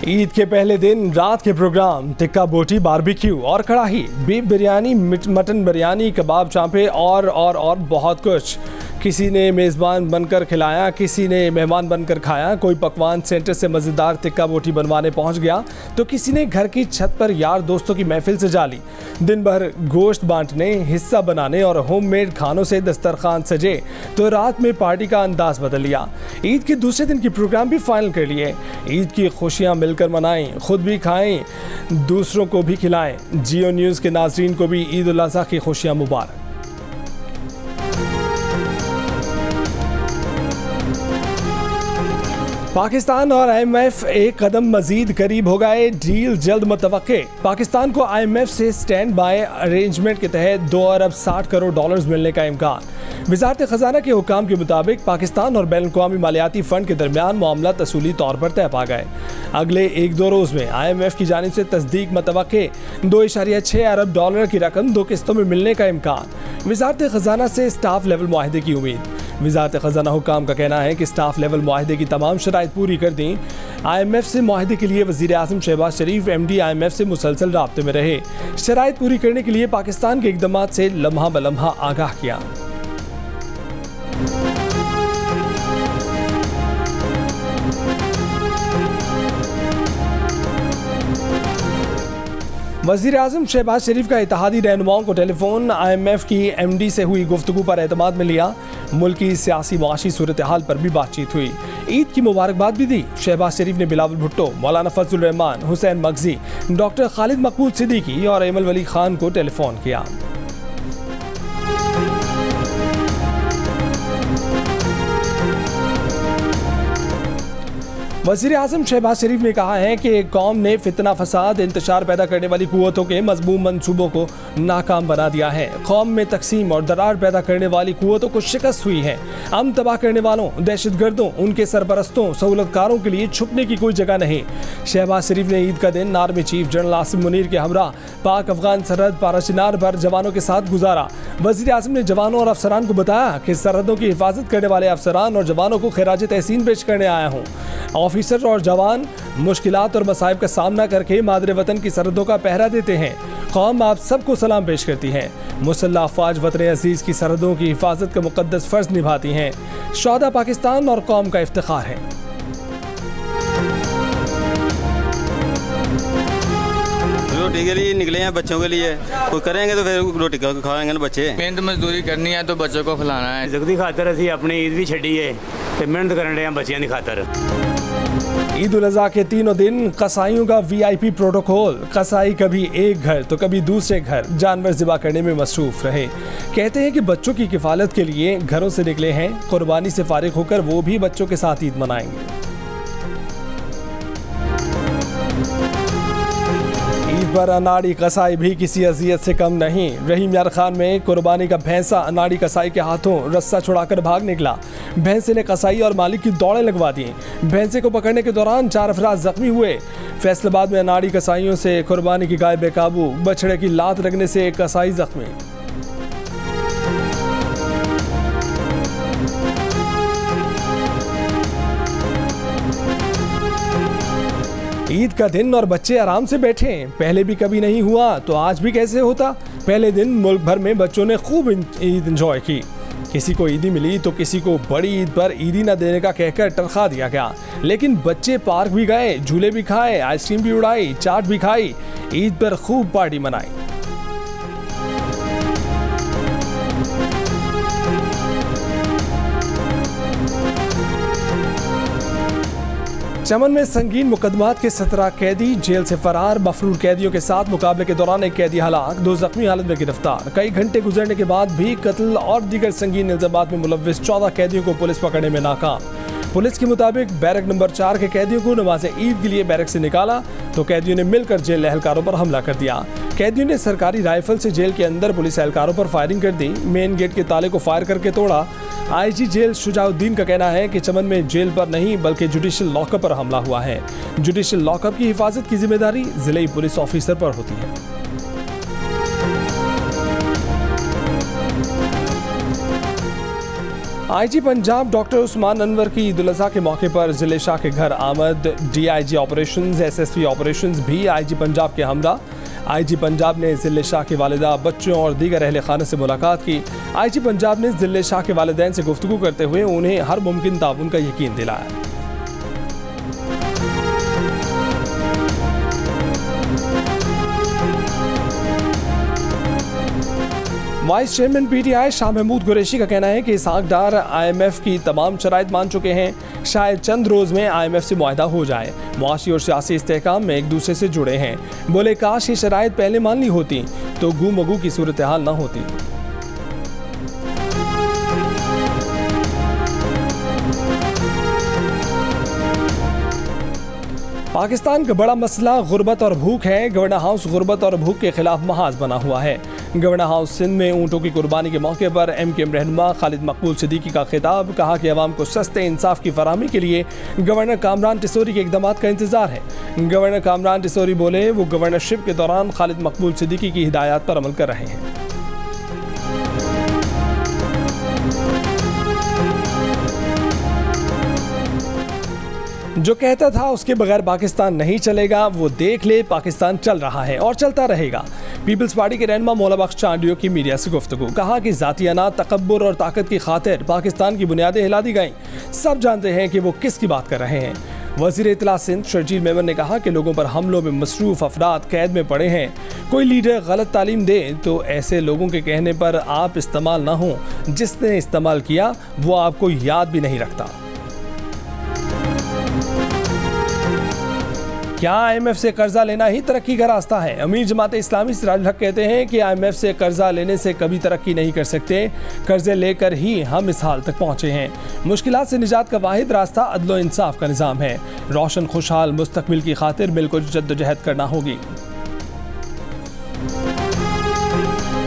ईद के पहले दिन रात के प्रोग्राम टिक्का बोटी, बारबेक्यू और कड़ाही, बीफ बिरयानी, मटन बिरयानी, कबाब, चांपे और बहुत कुछ। किसी ने मेज़बान बनकर खिलाया, किसी ने मेहमान बनकर खाया। कोई पकवान सेंटर से मज़ेदार टिक्का बोटी बनवाने पहुंच गया तो किसी ने घर की छत पर यार दोस्तों की महफिल सजा ली। दिन भर गोश्त बांटने, हिस्सा बनाने और होममेड खानों से दस्तरखान सजे तो रात में पार्टी का अंदाज बदल लिया। ईद के दूसरे दिन की प्रोग्राम भी फाइनल कर लिए। ईद की खुशियां मिलकर मनाएं, खुद भी खाएं, दूसरों को भी खिलाएं। जियो न्यूज़ के नाज़रीन को भी ईद उल अज़हा की खुशियां मुबारक। पाकिस्तान और IMF एक कदम मजीद करीब हो गए, डील जल्द मुतवक्के। पाकिस्तान को IMF से स्टैंड बाय अरेंजमेंट के तहत 2 अरब 60 करोड़ डॉलर्स मिलने का इम्कान। वज़ारत ख़ज़ाना के हुक्काम के मुताबिक पाकिस्तान और बैनुल-अक़वामी मालियाती फ़ंड के दरमियान मामला तसूली तौर पर तय पा गए। अगले 1-2 रोज़ में IMF की जानिब से तस्दीक मुतवक्के 2.6 अरब डॉलर की रकम 2 किस्तों में मिलने का इम्कान। वज़ारत ख़ज़ाना से स्टाफ लेवल मुआहदे की उम्मीद। वज़ारत ख़ज़ाना हुक्काम का कहना है कि स्टाफ लेवल मुआहदे की तमाम शराइत पूरी कर दी। IMF से मुआहदे के लिए वज़ीर आज़म शहबाज शरीफ MD IMF से मुसलसल राब्ते में रहे। शराइत पूरी करने के लिए पाकिस्तान के इक़दामात से लम्हा ब लम्हा आगाह किया। वज़ीर आज़म शहबाज शरीफ का इत्तेहादी रहनुमाओं को टेलीफोन। IMF की MD से हुई गुफ्तगू पर एतमाद में लिया। मुल्क की सियासी माशी सूरत हाल पर भी बातचीत हुई। ईद की मुबारकबाद भी दी। शहबाज शरीफ ने बिलावल भुट्टो, मौलाना फजलुर रहमान, हुसैन मगजी, डॉक्टर खालिद मकबूल सिद्दीकी और एमल वली खान को टेलीफोन किया। वज़ीर आज़म शहबाज शरीफ ने कहा है कि कौम ने फितना, फसाद, इंतशार पैदा करने वाली कुव्वतों के मज़मूम मंसूबों को नाकाम बना दिया है। कौम में तकसीम और दरार पैदा करने वाली कुव्वतों को शिकस्त हुई है। अमन तबाह करने वालों, दहशतगर्दों, उनके सरपरस्तों, सहूलतकारों के लिए छुपने की कोई जगह नहीं। शहबाज शरीफ ने ईद का दिन army chief general Asim Munir के हमरा पाक अफगान सरहद पाराचिनार पर जवानों के साथ गुजारा। वज़ीर आज़म ने जवानों और अफसरान को बताया कि सरहदों की हिफाजत करने वाले अफसरान और जवानों को खिराज तहसीन पेश करने आया हूँ। ऑफिसर और जवान मुश्किलात और मसाइब का सामना करके मादरे वतन की सरहदों का पहरा देते हैं। कौम आप सबको सलाम पेश करती है। मुसल्लह अफवाज वतन अजीज की सरहदों की हिफाजत का मुकद्दस फर्ज निभाती हैं। शौहदा पाकिस्तान और कौम का इफ्तिखार है। रोटी के लिए निकले हैं, बच्चों के लिए कोई करेंगे तो फिर रोटी खाएंगे ना बच्चे। मेहनत मजदूरी करनी है तो बच्चों को खिलाना है। इज्जत की खातर असी अपनी ईद भी छड़ी है तो मेहनत कर रहे हैं बच्चों की खातर। ईद उल अज़हा के तीनों दिन कसाईयों का VIP प्रोटोकॉल। कसाई कभी एक घर तो कभी दूसरे घर जानवर ज़िबा करने में मसरूफ़ रहे। कहते हैं कि बच्चों की किफ़ालत के लिए घरों से निकले हैं। कुर्बानी से फारिग होकर वो भी बच्चों के साथ ईद मनाएंगे। ईद पर अनाड़ी कसाई भी किसी अजियत से कम नहीं। रहीम यार खान में कुर्बानी का भैंसा अनाड़ी कसाई के हाथों रस्सा छुड़ाकर भाग निकला। भैंसे ने कसाई और मालिक की दौड़ें लगवा दी। भैंसे को पकड़ने के दौरान 4 अफराद जख्मी हुए। फैसलाबाद में अनाड़ी कसाईयों से कुर्बानी की गाय बेकाबू, बछड़े की लात लगने से एक कसाई जख्मी। ईद का दिन और बच्चे आराम से बैठे। पहले भी कभी नहीं हुआ तो आज भी कैसे होता। पहले दिन मुल्क भर में बच्चों ने खूब ईद एंजॉय की। किसी को ईदी मिली तो किसी को बड़ी ईद पर ईदी न देने का कहकर टरखा दिया गया। लेकिन बच्चे पार्क भी गए, झूले भी खाए, आइसक्रीम भी उड़ाई, चाट भी खाई, ईद पर खूब पार्टी मनाई। चमन में संगीन मुकदमात के 17 कैदी जेल से फरार। मफरूर कैदियों के साथ मुकाबले के दौरान एक कैदी हलाक, 2 जख्मी हालत में गिरफ्तार। कई घंटे गुजरने के बाद भी कत्ल और दीगर संगीन इल्जामात में मुलव्विस 14 कैदियों को पुलिस पकड़ने में नाकाम। पुलिस के मुताबिक बैरक नंबर 4 के कैदियों को नमाज ईद के लिए बैरक से निकाला तो कैदियों ने मिलकर जेल एहलकारों पर हमला कर दिया। कैदियों ने सरकारी राइफल से जेल के अंदर पुलिस एहलकारों पर फायरिंग कर दी। मेन गेट के ताले को फायर करके तोड़ा। IG जेल शुजाउद्दीन का कहना है कि चमन में जेल पर नहीं बल्कि जुडिशल लॉकअप पर हमला हुआ है। जुडिशल लॉकअप की हिफाजत की जिम्मेदारी जिले पुलिस ऑफिसर पर होती है। आईजी पंजाब डॉक्टर उस्मान अनवर की ईद उल अज़हा के मौके पर जिले शाह के घर आमद। डीआईजी ऑपरेशंस, एसएसपी ऑपरेशंस भी आईजी पंजाब के हमरा। आईजी पंजाब ने जिले शाह की वालिदा, बच्चों और दीगर अहले खाना से मुलाकात की। आईजी पंजाब ने जिले शाह के वालिदैन से गुफ्तगू करते हुए उन्हें हर मुमकिन ताउन का यकीन दिलाया। Vice chairman PTI Shah Mahmood Qureshi का कहना है कि इसहाकडार आईएमएफ की तमाम शराइत मान चुके हैं। शायद चंद रोज में आईएमएफ से मुआहदा हो जाए। मुआशी और सियासी इस्तेहकाम में एक दूसरे से जुड़े हैं। बोले काश ये शराइत पहले मान ली होती तो गू मगू की सूरत हाल न होती। पाकिस्तान का बड़ा मसला गुर्बत और भूख है। गवर्नर हाउस गुर्बत और भूख के खिलाफ महाज बना हुआ है। गवर्नर हाउस सिंध में ऊँटों की कुर्बानी के मौके पर एमकेएम रहनुमा खालिद मकबूल सिद्दीकी का खिताब। कहा कि अवाम को सस्ते इंसाफ की फराहमी के लिए गवर्नर कामरान टिसोरी के इक़दाम का इंतजार है। गवर्नर कामरान टिसोरी बोले वो गवर्नरशिप के दौरान खालिद मकबूल सिद्दीकी की हिदायत पर अमल कर रहे हैं। जो कहता था उसके बगैर पाकिस्तान नहीं चलेगा, वो देख ले पाकिस्तान चल रहा है और चलता रहेगा। पीपल्स पार्टी के रहनुमा मौला बख्श चांडियो की मीडिया से गुफ्तगू। कहा कि ज़ातियाना तकब्बुर और ताकत की खातिर पाकिस्तान की बुनियादें हिला दी गईं। सब जानते हैं कि वो किसकी बात कर रहे हैं। वज़ीर इत्तला सिंध शर्जील मेमन ने कहा कि लोगों पर हमलों में मसरूफ़ अफराद कैद में पड़े हैं। कोई लीडर गलत तालीम दे तो ऐसे लोगों के कहने पर आप इस्तेमाल ना हों। जिसने इस्तेमाल किया वो आपको याद भी नहीं रखता। क्या आईएमएफ से कर्जा लेना ही तरक्की का रास्ता है? अमीर जमात इस्लामी सिराजुल हक कहते हैं कि आईएमएफ से कर्जा लेने से कभी तरक्की नहीं कर सकते। कर्जे लेकर ही हम इस हाल तक पहुंचे हैं। मुश्किलात से निजात का वाहिद रास्ता अदल व इंसाफ का निज़ाम है। रोशन खुशहाल मुस्तकबिल की खातिर मिलकर जद्दोजहद करना होगी।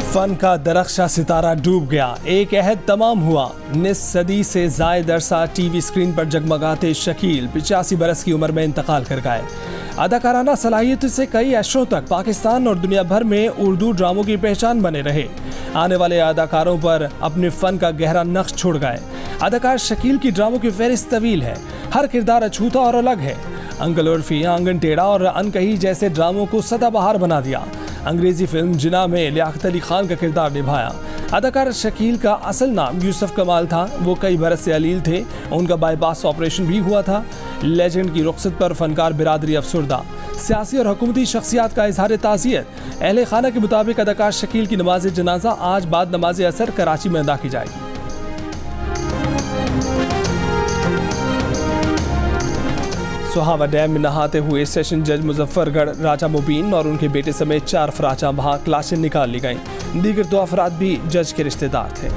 फन का दरख्शा सितारा डूब गया, एक अहद तमाम हुआ। निस सदी से जायद अरसा टीवी स्क्रीन पर जगमगाते शकील 85 बरस की उम्र में इंतकाल कर गए। अदाकाराना सलाहियत से कई अशरों तक पाकिस्तान और दुनिया भर में उर्दू ड्रामों की पहचान बने रहे। आने वाले अदाकारों पर अपने फ़न का गहरा नक्श छोड़ गए। अदाकार शकील की ड्रामों की फहरिस्त तवील है। हर किरदार अछूता और अलग है। अंकल उर्फी, आंगन टेढ़ा और अनकही जैसे ड्रामों को सदाबहार बना दिया। अंग्रेजी फिल्म जिना में लियाकत अली खान का किरदार निभाया। अदाकार शकील का असल नाम यूसुफ कमाल था। वो कई बरस से अलील थे। उनका बाईपास ऑपरेशन भी हुआ था। लेजेंड की रुखसत पर फनकार बिरादरी अफसुर्दा। सियासी और हुकूमती शख्सियात का इजहार ताज़ियत। अहले खाना के मुताबिक अदाकार शकील की नमाज जनाजा आज बाद नमाज असर कराची में अदा की जाएगी। सुहावा डैम में नहाते हुए सेशन जज मुजफ्फरगढ़ राजा मुबीन और उनके बेटे समेत 4 अफराद वहाँ लाशें निकाल ली गईं। दीगर 2 अफराद भी जज के रिश्तेदार थे।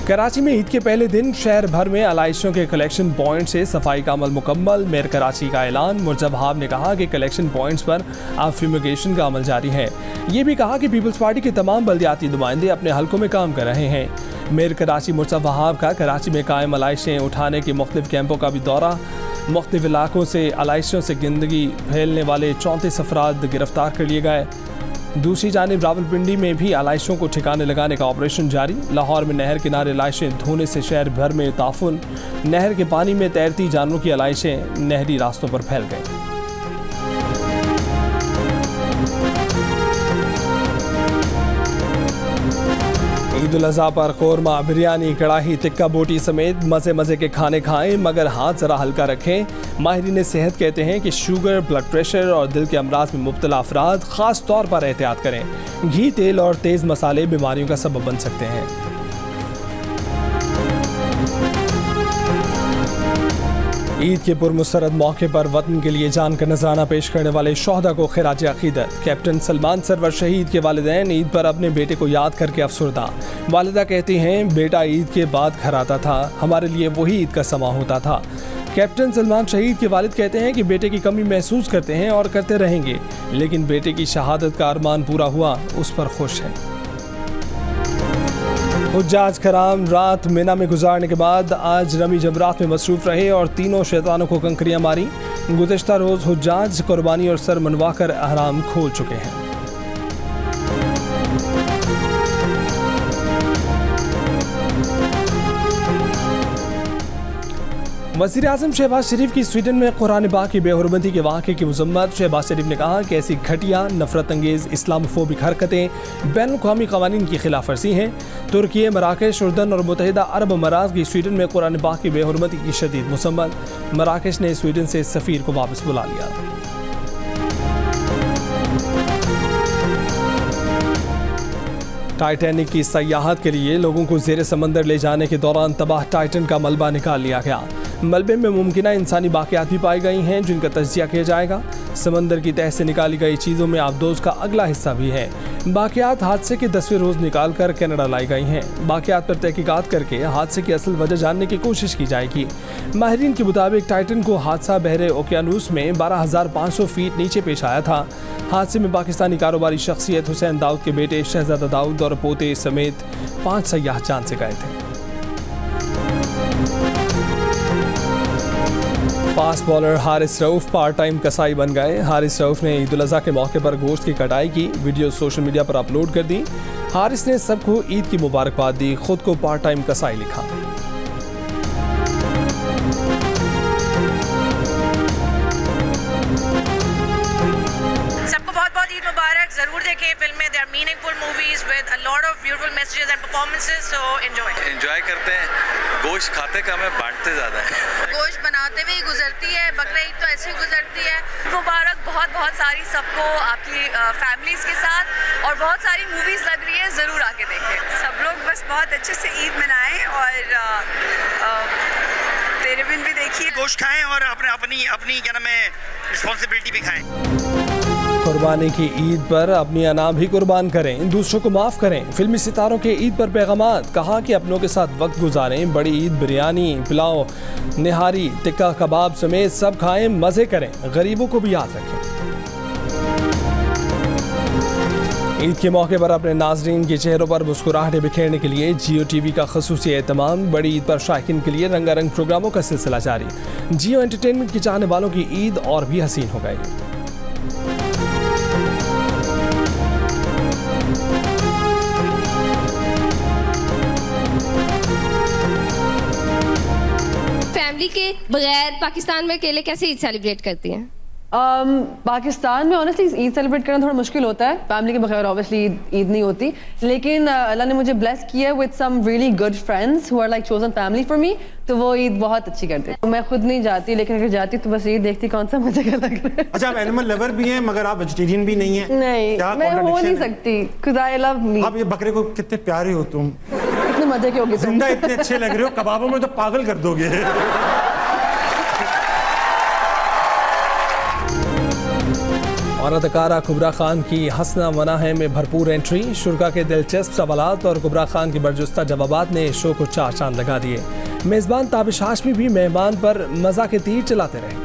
कराची में ईद के पहले दिन शहर भर में आलाइशों के कलेक्शन पॉइंट से सफाई का अमल मुकम्मल। मेयर कराची का ऐलान। मुर्जा वहाब ने कहा कि कलेक्शन पॉइंट्स पर अब फ्यूमिगेशन का अमल जारी है। ये भी कहा कि पीपल्स पार्टी के तमाम बल्दियाती नुमाइंदे अपने हलकों में काम कर रहे हैं। मेयर कराची मुर्जा वहाब का कराची में कायम आलाइशें उठाने के मुख्तलिफ कैंपों का भी दौरा। मुख्तलिफ इलाकों से आलाइशों से गंदगी फैलने वाले 34 अफराद गिरफ्तार कर लिए गए। दूसरी जानिब रावलपिंडी में भी आलाइशों को ठिकाने लगाने का ऑपरेशन जारी। लाहौर में नहर किनारे आलाइशें धोने से शहर भर में ताफुन। नहर के पानी में तैरती जानवरों की आलाइशें नहरी रास्तों पर फैल गई। ईद उल अज़हा पर कोरमा, बिरयानी, कड़ाही, टिक्का बोटी समेत मज़े मज़े के खाने खाएं, मगर हाथ ज़रा हल्का रखें। माहिरीन सेहत कहते हैं कि शुगर, ब्लड प्रेशर और दिल के अमराज में मुब्तला अफराद ख़ास तौर पर एहतियात करें। घी, तेल और तेज़ मसाले बीमारियों का सबब बन सकते हैं। ईद के पुरमसरत मौके पर वतन के लिए जान का नजराना पेश करने वाले शोहदा को खिराज अकीदत। कैप्टन सलमान सरवर शहीद के वालिदैन ईद पर अपने बेटे को याद करके अफसुर्दा। वालिदा कहती हैं, बेटा ईद के बाद घर आता था, हमारे लिए वही ईद का समा होता था। कैप्टन सलमान शहीद के वालिद कहते हैं कि बेटे की कमी महसूस करते हैं और करते रहेंगे, लेकिन बेटे की शहादत का अरमान पूरा हुआ, उस पर खुश हैं। हुज्जाज कराम रात मिना में गुजारने के बाद आज रमी जमरात में मसरूफ रहे और तीनों शैतानों को कंकरियां मारी। गुज़िश्ता रोज़ हुज्जाज कुर्बानी और सर मनवा कर अहराम खोल चुके हैं। वज़ीर-ए-आज़म शहबाज शरीफ की स्वीडन में कुरान पाक की बेहुरमती के वाक़े की मज़म्मत। शहबाज शरीफ ने कहा कि ऐसी घटिया नफरत अंगेज़ इस्लामोफोबिक हरकतें बैनुल-अक़वामी क़वानीन की खिलाफ वर्जी हैं। तुर्की, मराकश, उर्दन और मुत्तहिदा अरब अमारात की स्वीडन में कुरान पाक की बेहुरमती की शदीद मज़म्मत। मराकश ने स्वीडन से सफ़ीर को वापस बुला लिया। टाइटैनिक की सयाहत के लिए लोगों को ज़ेरे समंदर ले जाने के दौरान तबाह टाइटन का मलबा निकाल लिया गया। मलबे में मुमकिना इंसानी बाक़ियात भी पाई गई हैं जिनका तज्जिया किया जाएगा। समंदर की तह से निकाली गई चीज़ों में आबदोज़ का अगला हिस्सा भी है। बाक़ियात हादसे के 10वें रोज़ निकाल कर कनाडा लाई गई हैं। बाक़ियात पर तहकीकात करके हादसे की असल वजह जानने की कोशिश की जाएगी। माहिरीन के मुताबिक टाइटन को हादसा बहरे ओकियानूस में 12,500 फीट नीचे पेश आया था। हादसे में पाकिस्तानी कारोबारी शख्सियत हुसैन दाऊद के बेटे शहजादा दाऊद और पोते समेत 5 सयाह जान से गए थे। Fast bowler Haris Rauf part time कसाई बन गए। हारिस रऊफ ने ईद उल अज़हा के मौके पर गोश्त की कटाई की वीडियो सोशल मीडिया पर अपलोड कर दी। हारिस ने सबको ईद की मुबारकबाद दी, खुद को पार्ट टाइम कसाई लिखा। सबको बहुत बहुत ईद मुबारक। जरूर देखें फिल्में, they are meaningful movies with a lot of beautiful messages and performances, so enjoy करते हैं। गोश्त खाते कम है, बांटते ज़्यादा है। गोश्त बनाते हुए गुजरती है, बकरा ईद तो ऐसे ही गुजरती है। मुबारक बहुत बहुत सारी सबको, आपकी फैमिलीज के साथ, और बहुत सारी मूवीज लग रही है, ज़रूर आके देखें। सब लोग बस बहुत अच्छे से ईद मनाएं और तेरे बिन भी देखिए, गोश्त खाएं और अपनी क्या नाम है रिस्पॉन्सिबिलिटी भी खाएं। कुर्बानी की ईद पर अपनी अना भी कुर्बान करें, दूसरों को माफ़ करें। फिल्मी सितारों के ईद पर पैगामात। कहा कि अपनों के साथ वक्त गुजारें। बड़ी ईद बिरयानी, पुलाव, निहारी, टिक्का कबाब समेत सब खाएं, मज़े करें। गरीबों को भी याद रखें। ईद के मौके पर अपने नाजरीन के चेहरों पर मुस्कुराहटें बिखेरने के लिए जियो टीवी का खसूसी एहतमाम। बड़ी ईद पर शायकीन के लिए रंगारंग प्रोग्रामों का सिलसिला जारी। जियो एंटरटेनमेंट के चाहने वालों की ईद और भी हसीन हो गई। फैमिली के बगैर पाकिस्तान में अकेले कैसे ईद सेलिब्रेट करती हैं? पाकिस्तान में ऑनेस्टली ईद सेलिब्रेट करना थोड़ा मुश्किल होता है। फैमिली के बगैर ऑब्वियसली ईद नहीं होती, लेकिन अल्लाह ने मुझे ब्लेस किया with some really good friends who are like chosen family for me, तो वो ईद बहुत अच्छी करते हैं। मैं खुद नहीं जाती, लेकिन अगर जाती तो बस ईद देखती कौन सा मजे का लग रहा है। अच्छा, आप एनिमल लवर भी हैं मगर आप वेजिटेरियन भी नहीं हैं? नहीं, मैं हो नहीं सकती, बिकॉज़ आई लव मीट। आप ये बकरे को कितने प्यारे हो तुम, कितने मजे के होगे, जिंदा इतने अच्छे लग रहे हो, कबाबों में तो पागल कर दोगे। और अदाकारा कुबरा खान की हंसना मना है में भरपूर एंट्री। शुरा के दिलचस्प सवालात और कुबरा खान के बरजुस्ता जवाबात ने शो को 4 चांद लगा दिए। मेज़बान ताबिश हाशमी भी मेहमान पर मज़ा के तीर चलाते रहे।